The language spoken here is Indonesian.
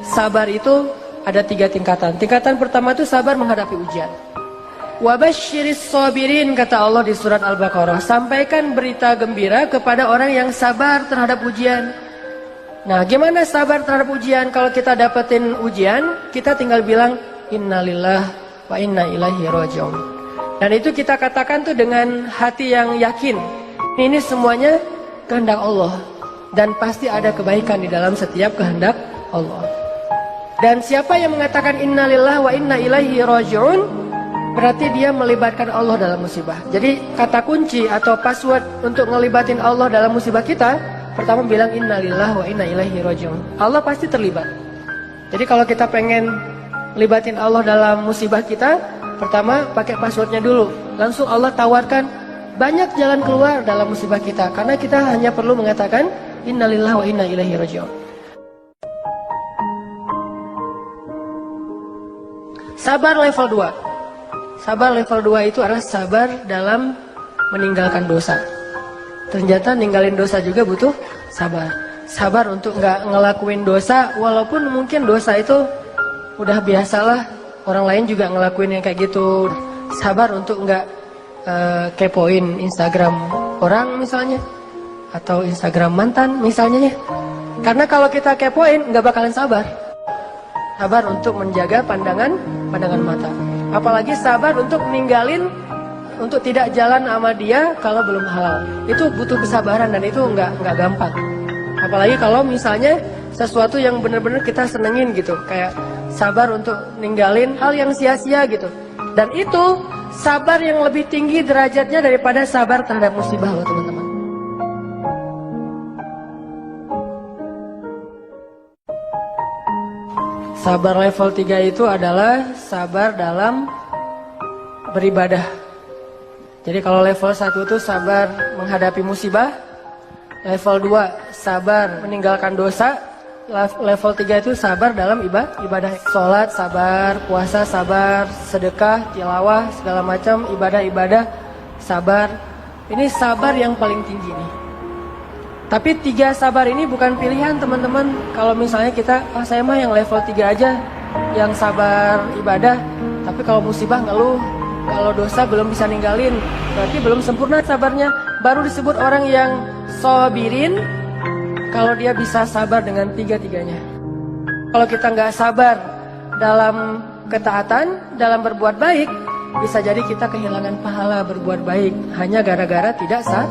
sabar itu ada 3 tingkatan. Tingkatan pertama itu sabar menghadapi ujian. Wabasyiris sabirin, kata Allah di surat Al-Baqarah. Sampaikan berita gembira kepada orang yang sabar terhadap ujian. Nah, gimana sabar terhadap ujian? Kalau kita dapetin ujian, kita tinggal bilang innalillah wa inna ilaihi raji'un. Dan itu kita katakan tuh dengan hati yang yakin. Ini semuanya kehendak Allah. Dan pasti ada kebaikan di dalam setiap kehendak Allah. Dan siapa yang mengatakan innalillah wa inna ilaihi raji'un, berarti dia melibatkan Allah dalam musibah. Jadi kata kunci atau password untuk ngelibatin Allah dalam musibah kita, pertama bilang innalillah wa inna ilaihi raji'un. Allah pasti terlibat. Jadi kalau kita pengen libatin Allah dalam musibah kita, pertama pakai passwordnya dulu. Langsung Allah tawarkan banyak jalan keluar dalam musibah kita. Karena kita hanya perlu mengatakan innalillah wa inna ilaihi raji'un. Sabar level 2. Sabar level 2 itu adalah sabar dalam meninggalkan dosa. Ternyata ninggalin dosa juga butuh sabar. Sabar untuk nggak ngelakuin dosa, walaupun mungkin dosa itu udah biasalah, orang lain juga ngelakuin yang kayak gitu. Sabar untuk nggak kepoin Instagram orang misalnya, atau Instagram mantan misalnya ya. Karena kalau kita kepoin nggak bakalan sabar. Sabar untuk menjaga pandangan mata. Apalagi sabar untuk ninggalin, untuk tidak jalan sama dia kalau belum halal. Itu butuh kesabaran dan itu nggak gampang. Apalagi kalau misalnya sesuatu yang benar-benar kita senengin gitu, kayak sabar untuk ninggalin hal yang sia-sia gitu. Dan itu sabar yang lebih tinggi derajatnya daripada sabar terhadap musibah loh teman-teman. Sabar level 3 itu adalah sabar dalam beribadah. Jadi kalau level 1 itu sabar menghadapi musibah, level 2 sabar meninggalkan dosa, level 3 itu sabar dalam ibadah. Sholat sabar, puasa sabar, sedekah, tilawah, segala macam ibadah-ibadah sabar. Ini sabar yang paling tinggi nih. Tapi 3 sabar ini bukan pilihan teman-teman. Kalau misalnya kita, saya mah yang level 3 aja, yang sabar ibadah. Tapi kalau musibah ngeluh, kalau dosa belum bisa ninggalin, berarti belum sempurna sabarnya. Baru disebut orang yang sabirin kalau dia bisa sabar dengan 3-tiganya. Kalau kita nggak sabar dalam ketaatan, dalam berbuat baik, bisa jadi kita kehilangan pahala berbuat baik hanya gara-gara tidak sabar.